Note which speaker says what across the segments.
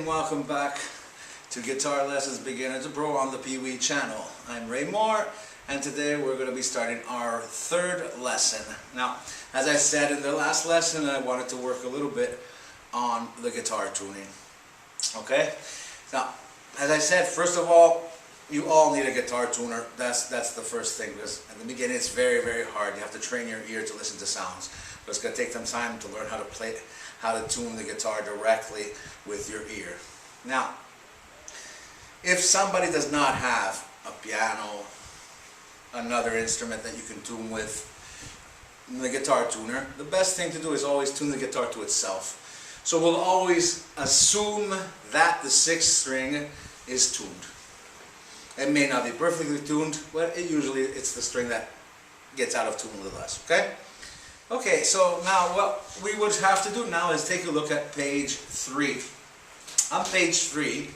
Speaker 1: welcome back to Guitar Lessons Beginner to Pro on the P.W.E.E channel. I'm Ray Moore, and today we're going to be starting our third lesson. Now, as I said in the last lesson, I wanted to work a little bit on the guitar tuning. Okay? Now, as I said, first of all, you all need a guitar tuner. That's the first thing, because at the beginning it's very, very hard. You have to train your ear to listen to sounds. But it's going to take some time to learn how to tune the guitar directly with your ear. Now, if somebody does not have a piano, another instrument that you can tune with the guitar tuner, the best thing to do is always tune the guitar to itself. So we'll always assume that the sixth string is tuned. It may not be perfectly tuned, but it's the string that gets out of tune a little less, okay? Okay, so now what we would have to do now is take a look at page 3. On page 3,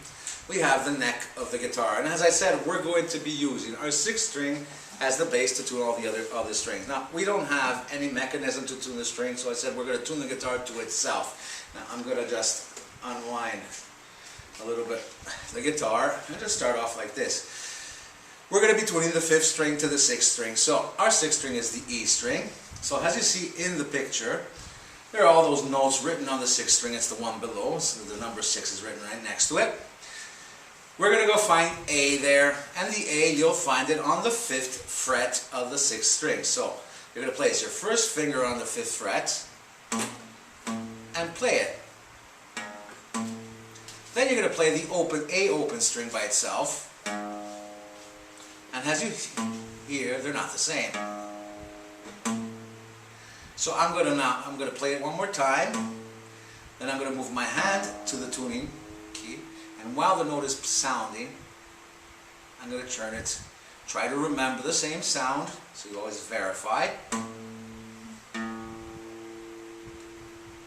Speaker 1: we have the neck of the guitar, and as I said, we're going to be using our sixth string as the bass to tune all the other strings. Now, we don't have any mechanism to tune the string, so I said we're going to tune the guitar to itself. Now, I'm going to just unwind a little bit the guitar and just start off like this. We're going to be tuning the fifth string to the sixth string. So our sixth string is the E string. So as you see in the picture, there are all those notes written on the sixth string. It's the one below, so the number 6 is written right next to it. We're going to go find A there, and the A, you'll find it on the 5th fret of the 6th string. So you're going to place your first finger on the 5th fret and play it. Then you're going to play the A open string by itself. And as you hear, they're not the same. So I'm going to play it one more time. Then I'm going to move my hand to the tuning key. And while the note is sounding, I'm going to turn it. Try to remember the same sound, so you always verify.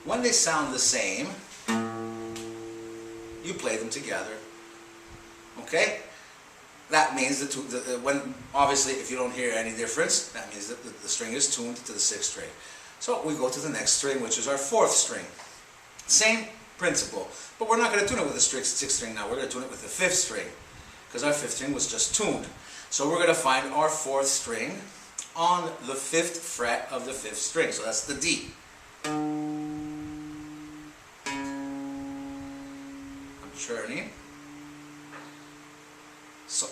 Speaker 1: When they sound the same, you play them together. Okay? That means obviously, if you don't hear any difference, that means that the string is tuned to the 6th string. So we go to the next string, which is our 4th string. Same principle, but we're not going to tune it with the 6th string now. We're going to tune it with the 5th string, because our 5th string was just tuned. So we're going to find our 4th string on the 5th fret of the 5th string. So that's the D. I'm turning. So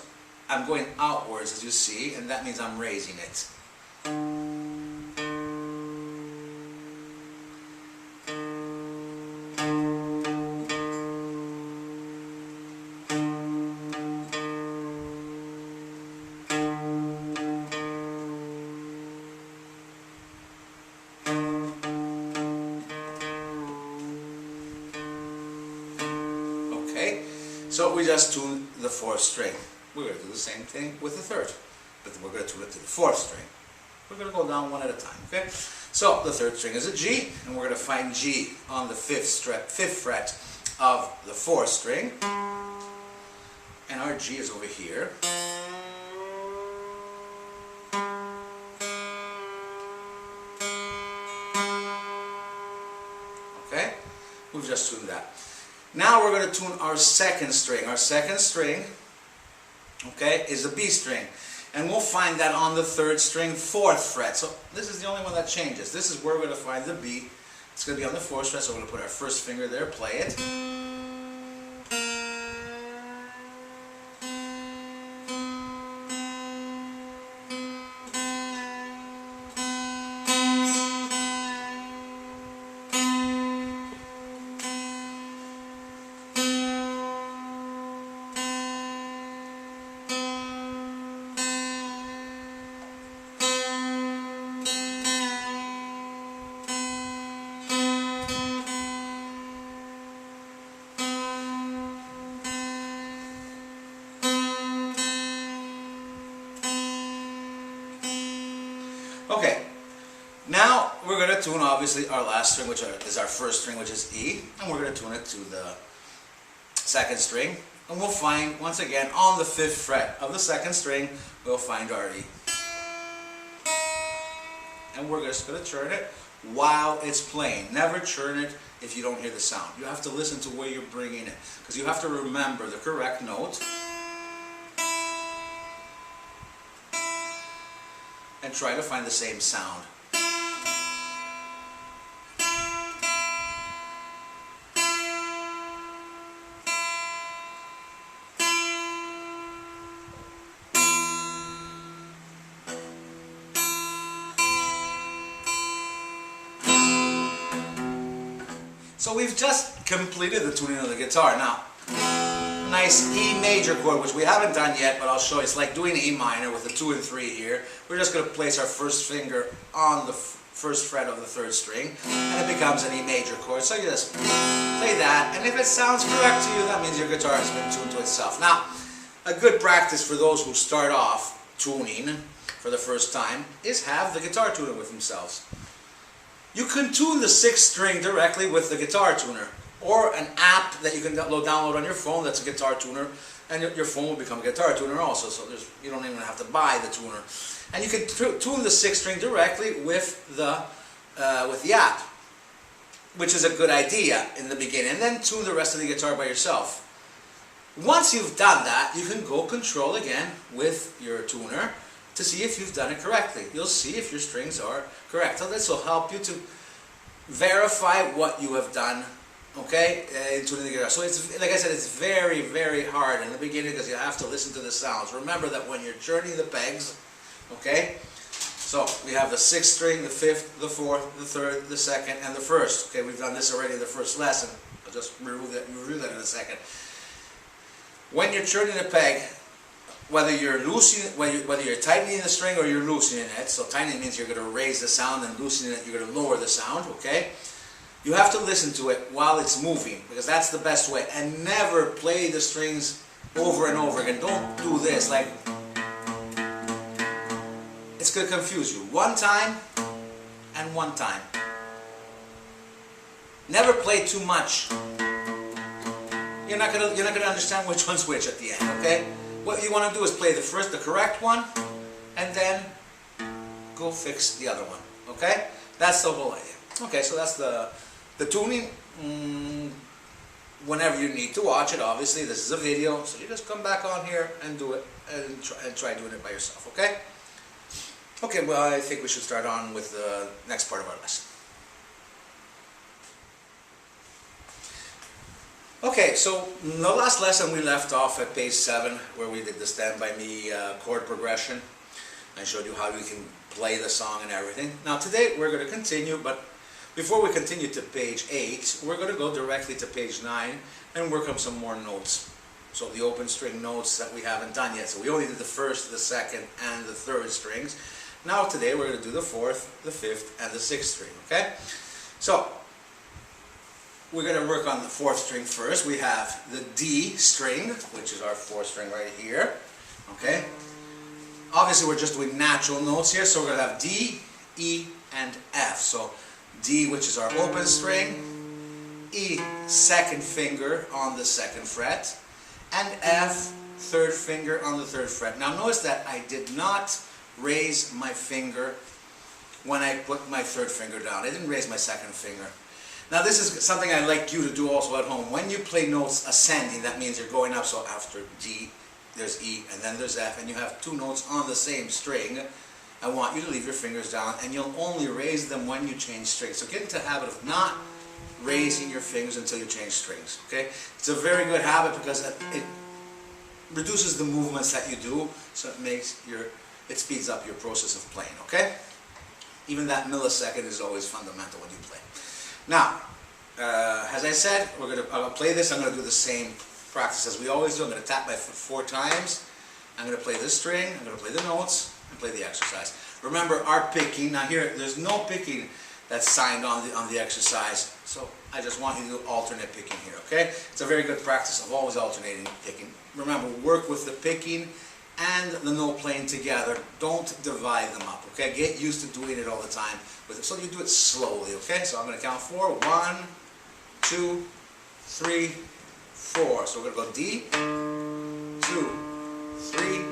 Speaker 1: I'm going outwards, as you see, and that means I'm raising it. Okay, so we just tuned the 4th string. We're going to do the same thing with the 3rd, but we're going to tune it to the 4th string. We're going to go down one at a time, okay? So the 3rd string is a G, and we're going to find G on the 5th fret of the 4th string. And our G is over here. Okay? We've just tuned that. Now we're going to tune our 2nd string. Our 2nd string, okay, is a B string. And we'll find that on the 3rd string, 4th fret. So this is the only one that changes. This is where we're going to find the B. It's going to be on the 4th fret, so we're going to put our first finger there, play it. Okay, now we're going to tune obviously our last string, which is our 1st string, which is E, and we're going to tune it to the 2nd string, and we'll find, once again, on the 5th fret of the 2nd string, we'll find our E. And we're just going to turn it while it's playing. Never churn it if you don't hear the sound. You have to listen to where you're bringing it, because you have to remember the correct note and try to find the same sound. So we've just completed the tuning of the guitar. Now, nice E major chord, which we haven't done yet, but I'll show you. It's like doing E minor with the 2 and 3 here. We're just going to place our first finger on the first fret of the 3rd string, and it becomes an E major chord. So you just play that, and if it sounds correct to you, that means your guitar has been tuned to itself. Now, a good practice for those who start off tuning for the first time is have the guitar tuner with themselves. You can tune the 6th string directly with the guitar tuner, or an app that you can download on your phone that's a guitar tuner, and your phone will become a guitar tuner also, so you don't even have to buy the tuner. And you can tune the 6th string directly with the app, which is a good idea in the beginning, and then tune the rest of the guitar by yourself. Once you've done that, you can go control again with your tuner to see if you've done it correctly. You'll see if your strings are correct. So this will help you to verify what you have done, okay, in tuning the guitar. So it's, like I said, it's very, very hard in the beginning because you have to listen to the sounds. Remember that when you're churning the pegs, okay, so we have the 6th string, the 5th, the 4th, the 3rd, the 2nd, and the 1st. Okay, we've done this already in the first lesson. I'll just review that in a second. When you're churning a peg, whether you're tightening the string or you're loosening it, so tightening means you're going to raise the sound, and loosening it, you're going to lower the sound, okay? You have to listen to it while it's moving, because that's the best way. And never play the strings over and over again. Don't do this, like, it's going to confuse you. One time and one time. Never play too much. You're not gonna understand which one's which at the end, okay? What you want to do is play the correct one, and then go fix the other one, okay? That's the whole idea. Okay, so that's the tuning. Whenever you need to watch it, obviously, this is a video, so you just come back on here and do it, and try doing it by yourself, okay? Okay, well, I think we should start on with the next part of our lesson. Okay, so in the last lesson we left off at page 7, where we did the Stand By Me chord progression. I showed you how you can play the song and everything. Now today we're going to continue, but before we continue to page 8, we're going to go directly to page 9 and work on some more notes. So the open string notes that we haven't done yet. So we only did the 1st, the 2nd, and the 3rd strings. Now today we're going to do the 4th, the 5th, and the 6th string, okay? So we're going to work on the 4th string first. We have the D string, which is our 4th string right here. Okay? Obviously we're just doing natural notes here, so we're going to have D, E, and F. So D, which is our open string, E, 2nd finger on the 2nd fret, and F, 3rd finger on the 3rd fret. Now notice that I did not raise my finger when I put my 3rd finger down. I didn't raise my 2nd finger. Now this is something I'd like you to do also at home. When you play notes ascending, that means you're going up, so after D, there's E, and then there's F, and you have 2 notes on the same string. I want you to leave your fingers down, and you'll only raise them when you change strings. So get into the habit of not raising your fingers until you change strings, okay? It's a very good habit because it reduces the movements that you do, so it speeds up your process of playing, okay? Even that millisecond is always fundamental when you play. Now, as I said, I'll play this. I'm going to do the same practice as we always do. I'm going to tap my foot 4 times. I'm going to play this string. I'm going to play the notes and play the exercise. Remember our picking. Now here, there's no picking that's signed on the exercise. So I just want you to do alternate picking here. Okay? It's a very good practice of always alternating picking. Remember, work with the picking and the note playing together. Don't divide them up, okay? Get used to doing it all the time, so you do it slowly, okay? So I'm going to count 4. 1, 2, 3, 4. So we're going to go D, 2, 3,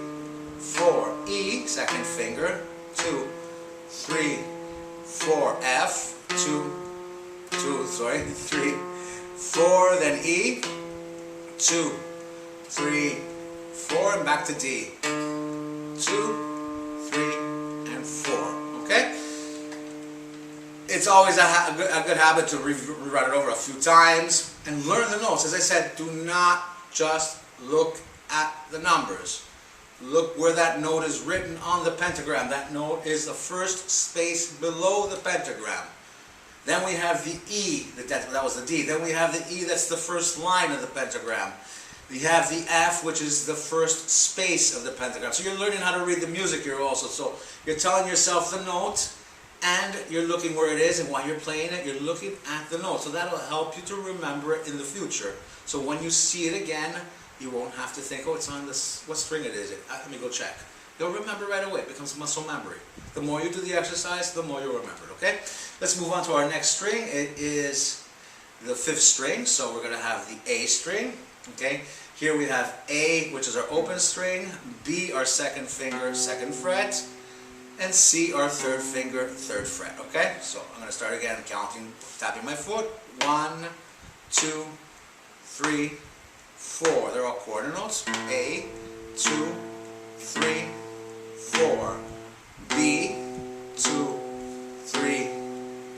Speaker 1: 4. E, 2nd finger, 2, 3, 4. F, 3, 4, then E, 2, 3, 4, and back to D, 2, 3, and 4, okay? It's always a good habit to rewrite it over a few times and learn the notes. As I said, do not just look at the numbers. Look where that note is written on the pentagram. That note is the first space below the pentagram. Then we have the E, that was the D. Then we have the E, that's the first line of the pentagram. We have the F, which is the first space of the pentagram. So you're learning how to read the music here also. So you're telling yourself the note, and you're looking where it is, and while you're playing it, you're looking at the note. So that'll help you to remember it in the future. So when you see it again, you won't have to think, oh, it's on this, what string it is. Let me go check. You'll remember right away. It becomes muscle memory. The more you do the exercise, the more you'll remember it, okay? Let's move on to our next string. It is the 5th string, so we're going to have the A string, okay? Here we have A, which is our open string, B, our 2nd finger, 2nd fret, and C, our 3rd finger, 3rd fret, okay? So I'm going to start again counting, tapping my foot. 1, 2, 3, 4. They're all quarter notes. A, 2, 3, 4. B, 2, 3,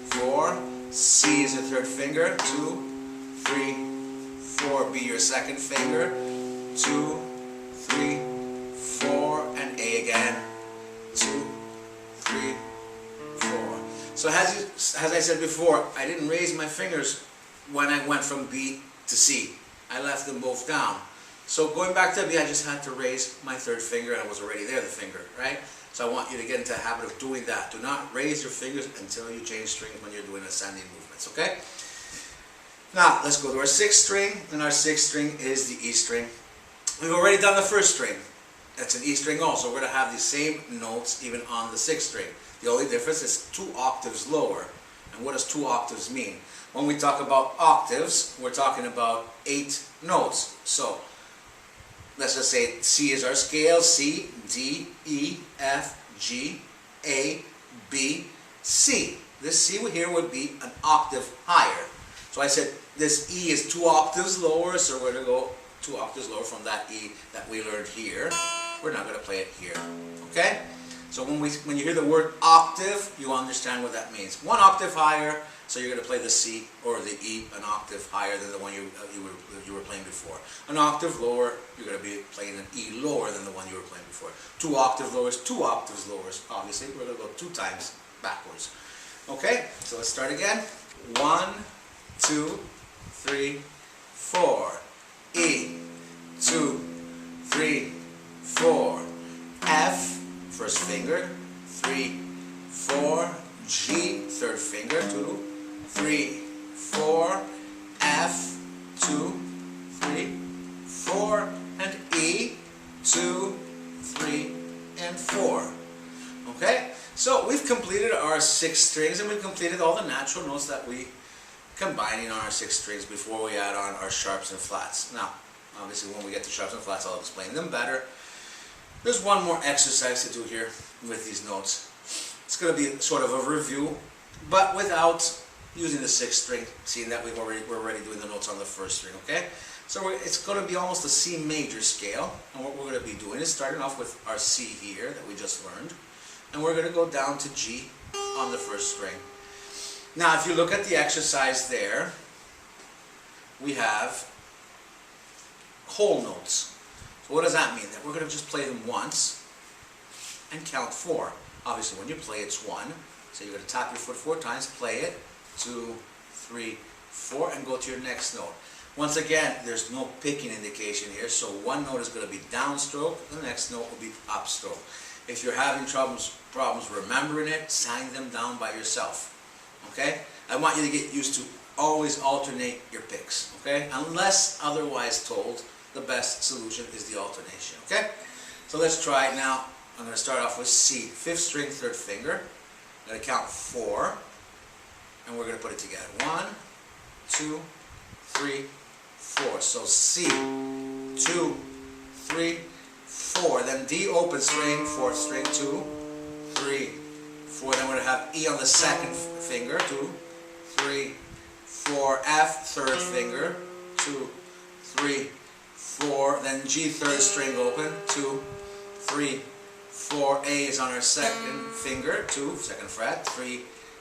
Speaker 1: 4. C is your 3rd finger. 2, 3, 4. B, your 2nd finger. 2, 3, 4. And A again. 2, 3, 4. So as I said before, I didn't raise my fingers when I went from B to C. I left them both down. So going back to B, I just had to raise my 3rd finger, and it was already there, the finger, right? So I want you to get into the habit of doing that. Do not raise your fingers until you change strings when you're doing ascending movements, okay? Now, let's go to our 6th string, and our 6th string is the E string. We've already done the 1st string. That's an E string also. We're going to have the same notes even on the 6th string. The only difference is 2 octaves lower. And what does 2 octaves mean? When we talk about octaves, we're talking about 8 notes. So, let's just say C is our scale. C, D, E, F, G, A, B, C. This C here would be an octave higher. So I said this E is 2 octaves lower, so we're going to go 2 octaves lower from that E that we learned here. We're not going to play it here. Okay? So when you hear the word octave, you understand what that means. 1 octave higher, so you're going to play the C or the E an octave higher than the one you were playing before. An octave lower, you're going to be playing an E lower than the one you were playing before. 2 octave lowers, 2 octaves lowers. Obviously, we're going to go 2 times backwards. Okay, so let's start again. 1, 2, 3, 4. E, 2, 3, 4. F, 1st finger, 3, 4. G, 3rd finger, 2, 3, 4. F, 2, 3, 4. And E, 2, 3, and 4. Okay? So we've completed our 6 strings, and we've completed all the natural notes that we combining on our 6 strings before we add on our sharps and flats. Now, obviously when we get to sharps and flats, I'll explain them better. There's one more exercise to do here with these notes. It's going to be sort of a review, but without using the 6th string, seeing that we're already doing the notes on the 1st string, okay? So it's going to be almost a C major scale, and what we're going to be doing is starting off with our C here that we just learned, and we're going to go down to G on the 1st string. Now, if you look at the exercise there, we have whole notes. So what does that mean? That we're going to just play them once and count 4. Obviously, when you play, it's 1. So you're going to tap your foot 4 times, play it, 2, 3, 4, and go to your next note. Once again, there's no picking indication here, so one note is going to be downstroke, the next note will be upstroke. If you're having problems remembering it, sign them down by yourself. Okay? I want you to get used to always alternate your picks. Okay? Unless otherwise told, the best solution is the alternation. Okay? So let's try it now. I'm going to start off with C, 5th string, 3rd finger. I'm going to count 4, and we're going to put it together. 1, 2, 3, 4. So C, 2, 3, 4. Then D, open string, 4th string, 2, 3, 4, then we're going to have E on the second finger, 2, 3, 4, F, third finger, 2, 3, 4, then G, third string open, 2, 3, 4, A is on our second finger, 2, second fret, 3,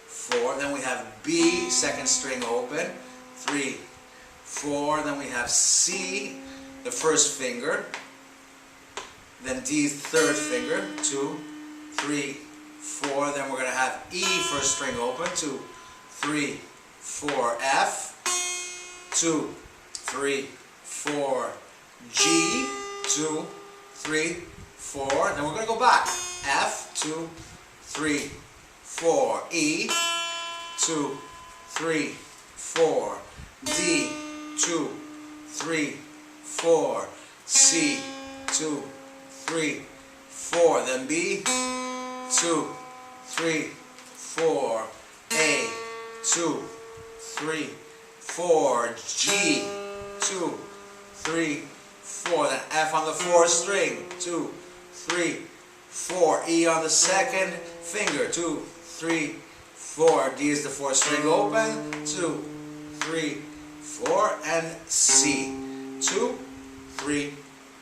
Speaker 1: 4, then we have B, second string open, 3, 4, then we have C, the first finger, then D, third finger, 2, 3, 4, then we're going to have E, first string open, 2, 3, 4, F, 2, 3, 4, G, 2, 3, 4, then we're going to go back, F, 2, 3, 4, E, 2, 3, 4, D, 2, 3, 4, C, 2, 3, 4, then B, 2, 3, 4, A, 2, 3, 4, G, 2, 3, 4, then F on the fourth string, 2, 3, 4, E on the second finger, 2, 3, 4, D is the fourth string open, 2, 3, 4, and C, 2, 3,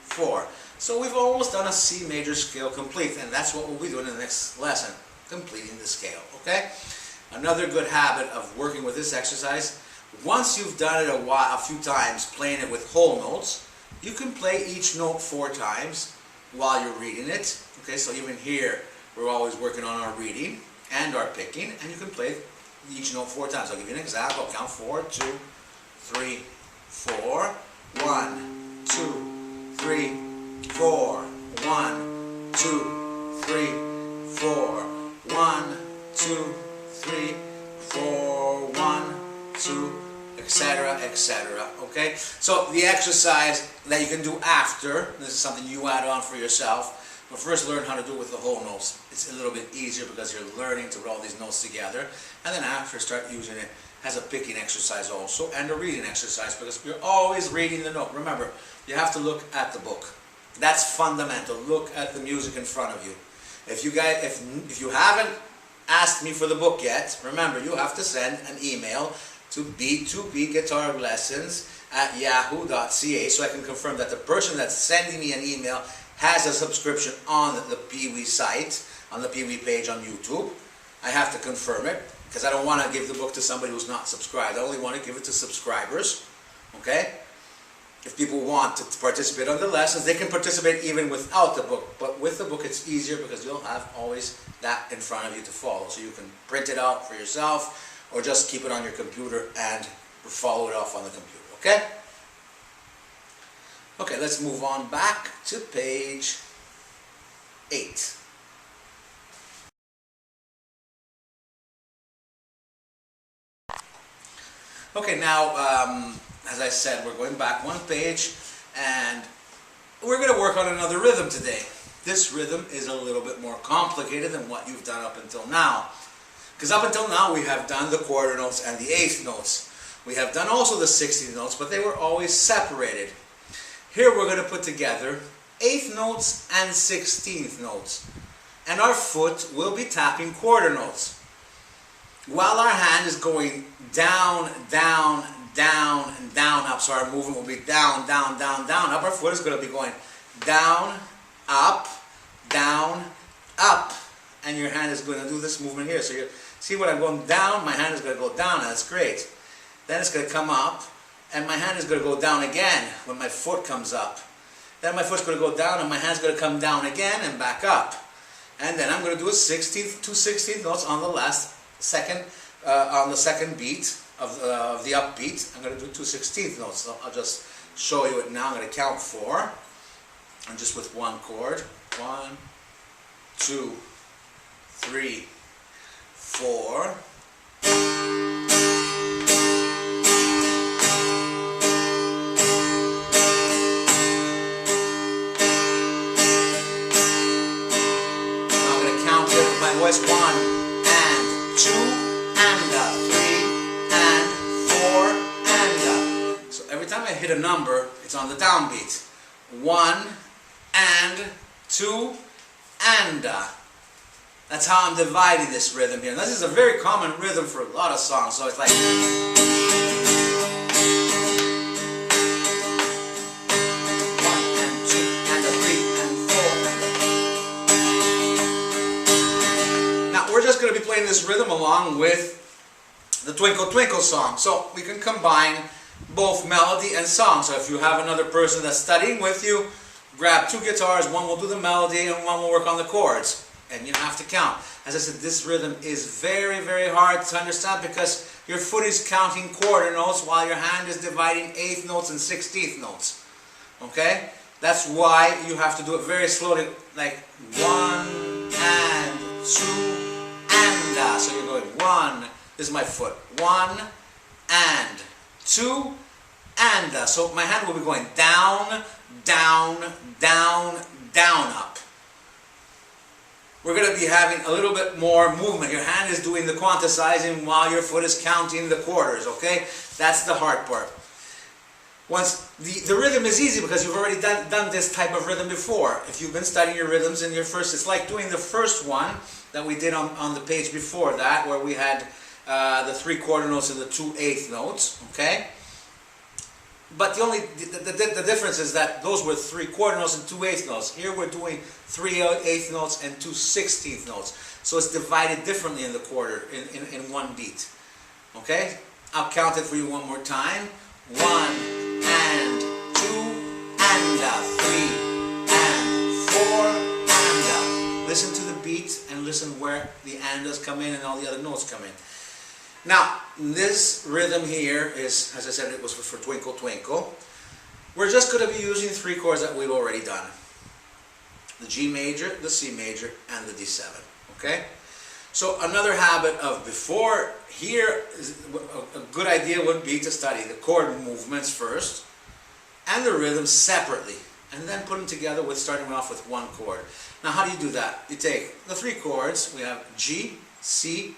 Speaker 1: 4. So we've almost done a C major scale complete, and that's what we'll be doing in the next lesson, completing the scale, okay? Another good habit of working with this exercise, once you've done it a few times, playing it with whole notes, you can play each note 4 times while you're reading it, okay? So even here, we're always working on our reading and our picking, and you can play each note 4 times. I'll give you an example. I'll count 4, 2, 3, 4, 1, 2, 3, 4, 1, 2, 3, 4, 1, 2, 3, 4, 1, 2, etc., etc. Okay? So the exercise that you can do after, this is something you add on for yourself, but first learn how to do it with the whole notes. It's a little bit easier because you're learning to put all these notes together, and then after start using it as a picking exercise also, and a reading exercise, because you're always reading the note. Remember, you have to look at the book. That's fundamental. Look at the music in front of you. If you haven't asked me for the book yet, remember, you have to send an email to B2P Guitar Lessons at yahoo.ca so I can confirm that the person that's sending me an email has a subscription on the P.W.E.E site, on the P.W.E.E page on YouTube. I have to confirm it because I don't want to give the book to somebody who's not subscribed. I only want to give it to subscribers, okay? If people want to participate on the lessons, they can participate even without the book. But with the book, it's easier because you'll have always that in front of you to follow. So you can print it out for yourself or just keep it on your computer and follow it off on the computer, okay? Okay, let's move on back to page 8. Okay, now, as I said, we're going back one page, and we're going to work on another rhythm today. This rhythm is a little bit more complicated than what you've done up until now. Because up until now, we have done the quarter notes and the eighth notes. We have done also the 16th notes, but they were always separated. Here we're going to put together 8th notes and 16th notes. And our foot will be tapping quarter notes. While our hand is going down, down, down, and down, up. So our movement will be down, down, down, down, up. Our foot is going to be going down, up, and your hand is going to do this movement here. So you see when I'm going down, my hand is going to go down, and that's great. Then it's going to come up, and my hand is going to go down again when my foot comes up. Then my foot's going to go down, and my hand's going to come down again and back up. And then I'm going to do a 16th, 2 16th notes on the last second, on the second beat of the upbeat. I'm going to do 2 16th notes. So I'll just show you it now. I'm going to count 4, and just with one chord. 1, 2, 3, 4. Voice 1 and 2 and 3 and 4 and so every time I hit a number, it's on the downbeat. 1 and 2 and That's how I'm dividing this rhythm here. And this is a very common rhythm for a lot of songs. So it's like 1 and 2 and a 3 and 4. Now we're just going to be playing this rhythm along with the Twinkle Twinkle song. So we can combine both melody and song. So if you have another person that's studying with you, grab 2 guitars, one will do the melody and one will work on the chords. And you have to count. As I said, this rhythm is very, very hard to understand because your foot is counting quarter notes while your hand is dividing 8th notes and 16th notes. Okay? That's why you have to do it very slowly, like 1 and 2 and so you're going 1, this is my foot, 1 and 2 and so my hand will be going down, down, down, down, up. We're going to be having a little bit more movement. Your hand is doing the quantizing while your foot is counting the quarters, okay? That's the hard part. Once the rhythm is easy because you've already done this type of rhythm before. If you've been studying your rhythms in your first, it's like doing the first one that we did on the page before that, where we had the 3 quarter notes and the 2 8th notes, okay? But the difference is that those were 3 quarter notes and 2 8th notes. Here we're doing 3 8th notes and 2 16th notes. So it's divided differently in the quarter, in one beat. Okay? I'll count it for you one more time. 1 and 2 and 3 and 4 and. Listen to the beat and listen where the andas come in and all the other notes come in. Now, this rhythm here is, as I said, it was for Twinkle Twinkle. We're just going to be using 3 chords that we've already done. The G major, the C major, and the D7. Okay? So another habit of before here, a good idea would be to study the chord movements first, and the rhythms separately, and then put them together with starting off with 1 chord. Now how do you do that? You take the 3 chords, we have G, C,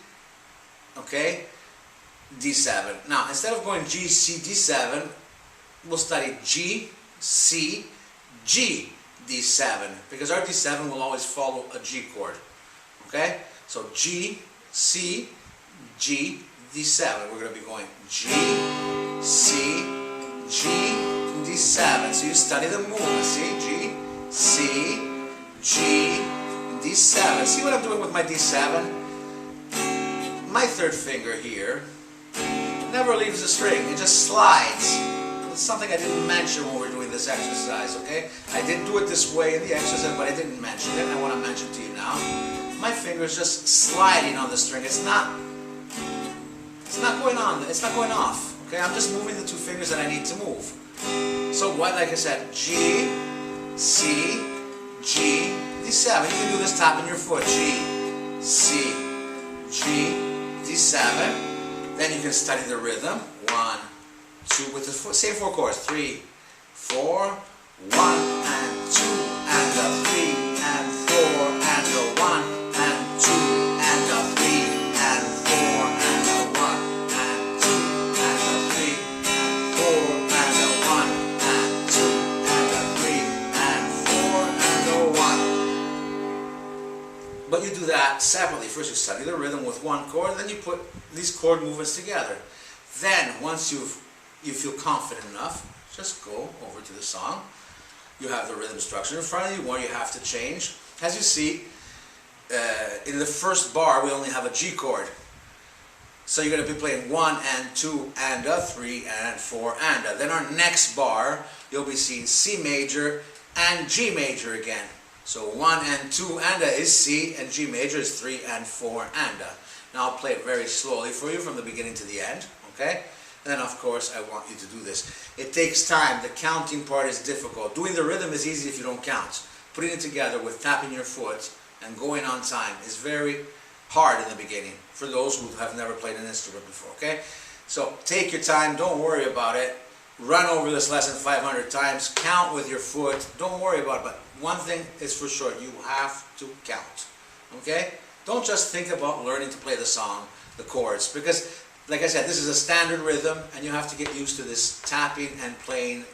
Speaker 1: okay, D7. Now, instead of going G, C, D7, we'll study G, C, G, D7, because our D7 will always follow a G chord. Okay? So G, C, G, D7. We're going to be going G, C, G, D7. So you study the movement. See? G, C, G, D7. See what I'm doing with my D7? My 3rd finger here never leaves the string, it just slides. It's something I didn't mention when we were doing this exercise, okay? I did do it this way in the exercise, but I didn't mention it, and I want to mention it to you now. My finger is just sliding on the string. It's not going on, it's not going off, okay? I'm just moving the 2 fingers that I need to move. So what, like I said, G, C, G, D7. You can do this tapping your foot. G, C, G, D7. Then you can study the rhythm. 1, 2 with the same 4 chords. 3, 4, 1 and 2 and a 3 and 4 and a 1 and 2 and a 3 and 4 and a 1 and 2 and a 3 and 4 and a 1 and 2 and a 3 and 4 and a 1. But you do that separately. First you study the rhythm with 1 chord, then you put these chord movements together. Then, once you feel confident enough, just go over to the song. You have the rhythm structure in front of you, where you have to change. As you see, in the first bar, we only have a G chord. So you're going to be playing 1 and 2 and a 3 and 4 and a. Then our next bar, you'll be seeing C major and G major again. So 1 and 2 and a is C, and G major is 3 and 4 and a. Now I'll play it very slowly for you from the beginning to the end, okay? And then of course I want you to do this. It takes time. The counting part is difficult. Doing the rhythm is easy if you don't count. Putting it together with tapping your foot and going on time is very hard in the beginning for those who have never played an instrument before, okay? So take your time, don't worry about it. Run over this lesson 500 times, count with your foot, don't worry about it. But one thing is for sure, you have to count, okay? Don't just think about learning to play the song, the chords, because like I said, this is a standard rhythm and you have to get used to this tapping and playing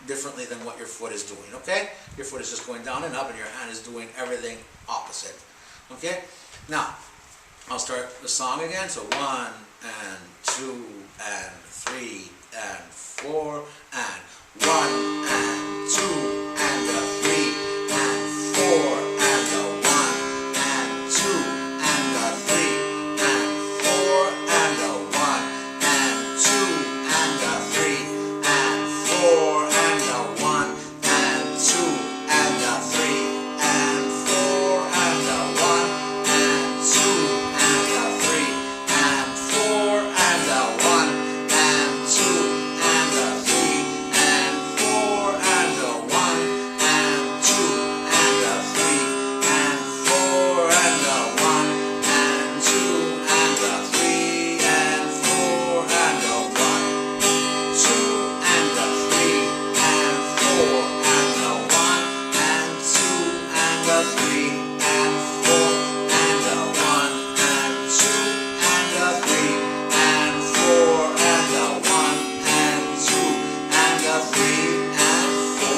Speaker 1: differently than what your foot is doing, okay? Your foot is just going down and up and your hand is doing everything opposite, okay? Now, I'll start the song again. So 1 and 2 and 3 and 4 and 1 and 2 and a 3 and 4 and a 1 and 2 and a 3 and 4 and a 1 and 2 and a 3 and 4 and a 1 and 2 and a 3 and 4 and a 1 and 2 and a 3 and 4 and a 1 and 2 and a 3 and 4 and a 1 and 2 and a 3 and 4 and a 1 and 2 and a 3 and 4 and a 1 2 and a 3 and 4 and a 1 and 2 and a 3 and 4 and a 1 and 2 and a 3 and 4 and a 1 and 2 and a 3 and 4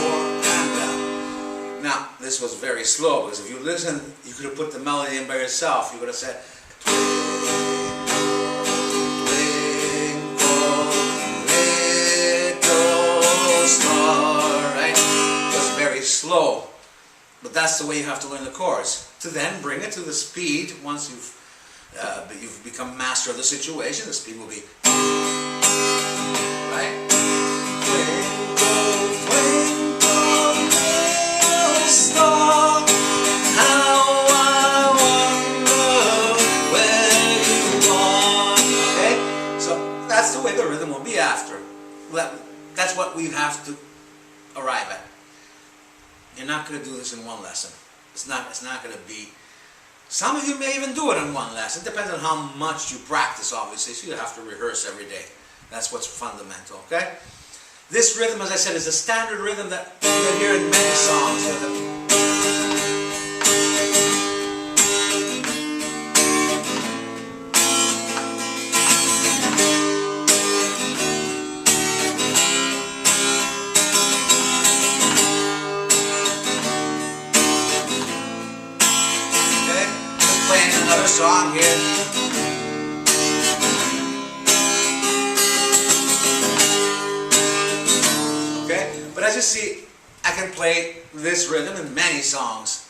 Speaker 1: and a... Now, this was very slow, because if you listen, you could have put the melody in by yourself. You could have said, Twinkle, little star, right? It was very slow. But that's the way you have to learn the chords. To then bring it to the speed, once you've become master of the situation, the speed will be, right? Twinkle, twinkle, little star, how I wonder where you are. Okay? So that's the way the rhythm will be after. That's what we have to arrive at. You're not going to do this in one lesson. It's not going to be... Some of you may even do it in one lesson. It depends on how much you practice, obviously. So you have to rehearse every day. That's what's fundamental, okay? This rhythm, as I said, is a standard rhythm that you'll hear in many songs. Another song here. Okay, but as you see, I can play this rhythm in many songs.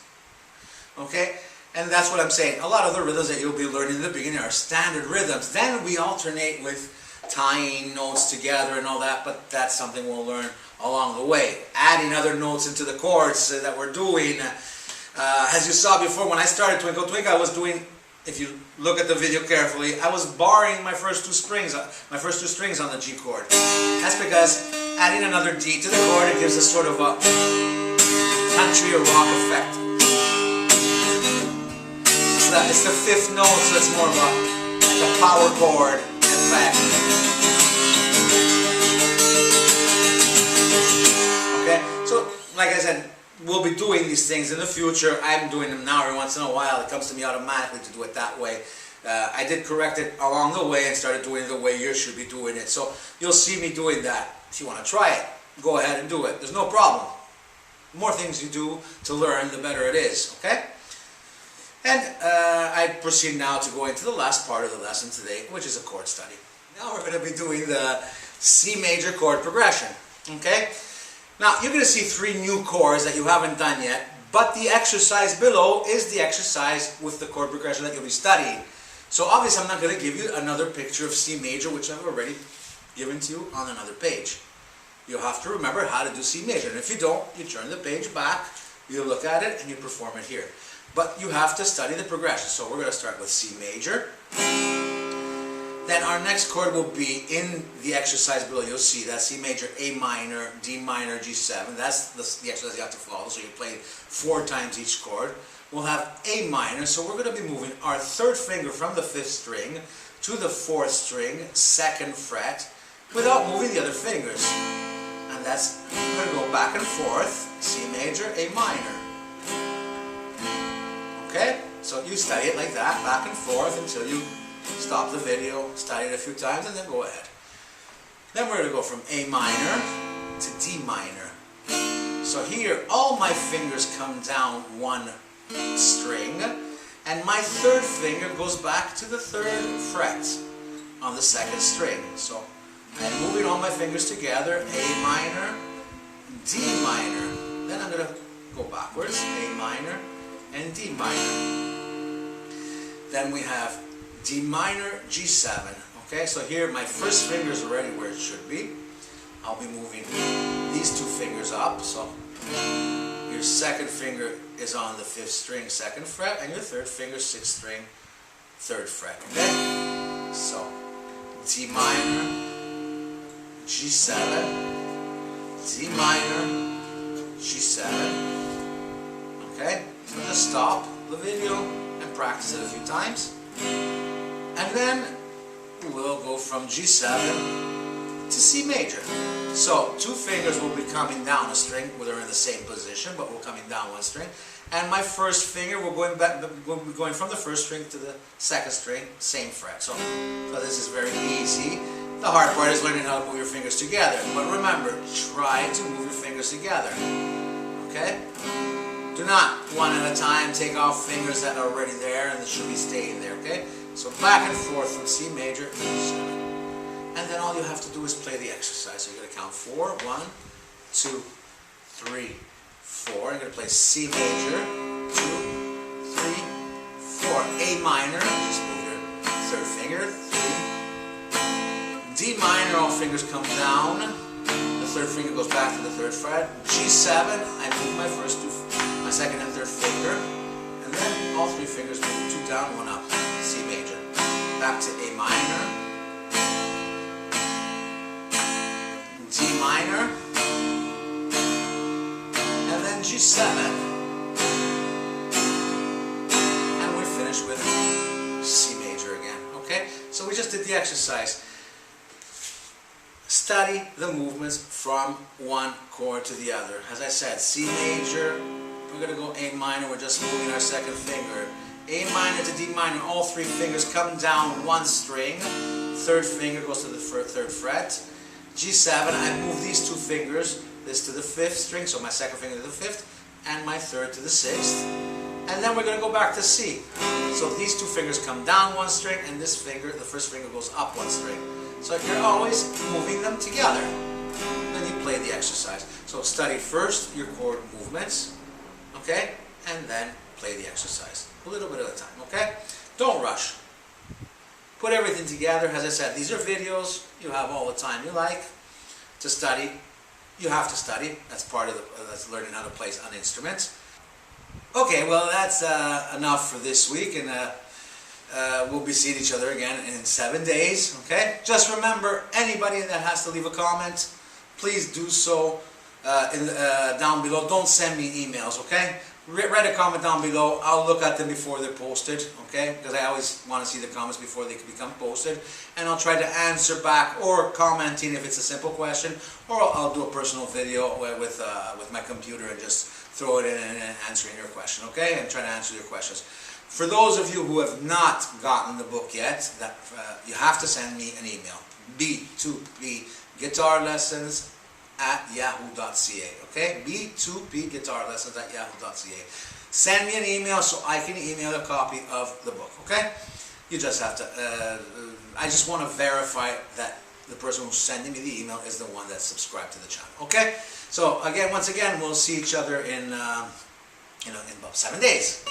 Speaker 1: Okay, and that's what I'm saying. A lot of the rhythms that you'll be learning in the beginning are standard rhythms. Then we alternate with tying notes together and all that, but that's something we'll learn along the way. Adding other notes into the chords that we're doing. As you saw before, when I started Twinkle Twinkle, I was doing, if you look at the video carefully, I was barring my first two strings on the G chord. That's because adding another D to the chord, it gives a sort of a country or rock effect. It's the fifth note, so it's more of like a power chord effect. Okay, so like I said, we'll be doing these things in the future. I'm doing them now every once in a while. It comes to me automatically to do it that way. I did correct it along the way and started doing it the way you should be doing it. So you'll see me doing that. If you want to try it, go ahead and do it. There's no problem. The more things you do to learn, the better it is. Okay? And I proceed now to go into the last part of the lesson today, which is a chord study. Now we're going to be doing the C major chord progression. Okay? Now, you're going to see 3 new chords that you haven't done yet, but the exercise below is the exercise with the chord progression that you'll be studying. So obviously I'm not going to give you another picture of C major, which I've already given to you on another page. You'll have to remember how to do C major, and if you don't, you turn the page back, you look at it, and you perform it here. But you have to study the progression, so we're going to start with C major. Then our next chord will be in the exercise below. You'll see that C major, A minor, D minor, G7. That's the exercise you have to follow. So you play 4 times each chord. We'll have A minor. So we're going to be moving our 3rd finger from the 5th string to the 4th string, 2nd fret, without moving the other fingers. And that's, we're going to go back and forth. C major, A minor. Okay? So you study it like that, back and forth until you stop the video, study it a few times, and then go ahead. Then we're going to go from A minor to D minor. So here, all my fingers come down 1 string, and my third finger goes back to the 3rd fret on the 2nd string. So I'm moving all my fingers together, A minor, D minor, then I'm going to go backwards, A minor and D minor. Then we have D minor, G7. Okay, so here my first finger is already where it should be. I'll be moving these 2 fingers up, so your 2nd finger is on the 5th string, 2nd fret, and your 3rd finger, 6th string, 3rd fret. Okay, so D minor, G7, D minor, G7. Okay, so just stop the video and practice it a few times, and then we'll go from G7 to C major. So 2 fingers will be coming down a string, well, they're in the same position, but we're coming down 1 string. And my first finger, we're going back, we'll be going from the 1st string to the 2nd string, same fret. So this is very easy. The hard part is learning how to move your fingers together. But remember, try to move your fingers together. Okay? Do not one at a time take off fingers that are already there and they should be staying there. Okay? So back and forth from C major to G7. And then all you have to do is play the exercise. So you're going to count 4, 1, 2, 3, 4. You're going to play C major, 2, 3, 4. A minor, just move your 3rd finger, 3. D minor, all fingers come down. The 3rd finger goes back to the 3rd fret. G7, I move my 2nd and 3rd finger. And then all 3 fingers move 2 down, 1 up. C major. Back to A minor. D minor, and then G7, and we finish with C major again. Okay, so we just did the exercise. Study the movements from one chord to the other. As I said, C major, we're going to go A minor, we're just moving our 2nd finger. A minor to D minor, all 3 fingers come down 1 string. 3rd finger goes to the 3rd fret. G7, I move these 2 fingers, this to the 5th string, so my 2nd finger to the 5th, and my 3rd to the 6th. And then we're going to go back to C. So these 2 fingers come down 1 string, and this finger, the 1st finger, goes up 1 string. So you're always moving them together. Then you play the exercise. So study first your chord movements, okay? And then play the exercise. A little bit at a time, okay? Don't rush. Put everything together. As I said, these are videos. You have all the time you like to study. You have to study. That's part of that's learning how to play an instrument. Okay, well that's enough for this week, and we'll be seeing each other again in 7 days. Okay. Just remember, anybody that has to leave a comment, please do so down below. Don't send me emails. Okay. Write a comment down below. I'll look at them before they're posted, okay? Because I always want to see the comments before they become posted. And I'll try to answer back or commenting if it's a simple question, or I'll do a personal video with my computer and just throw it in and answering your question, okay? And try to answer your questions. For those of you who have not gotten the book yet, you have to send me an email. B2P Guitar Lessons @yahoo.ca. Okay, B2P Guitar Lessons @yahoo.ca. Send me an email so I can email a copy of the book. Okay, you just have to. I just want to verify that the person who's sending me the email is the one that's subscribed to the channel. Okay, so once again, we'll see each other in about 7 days.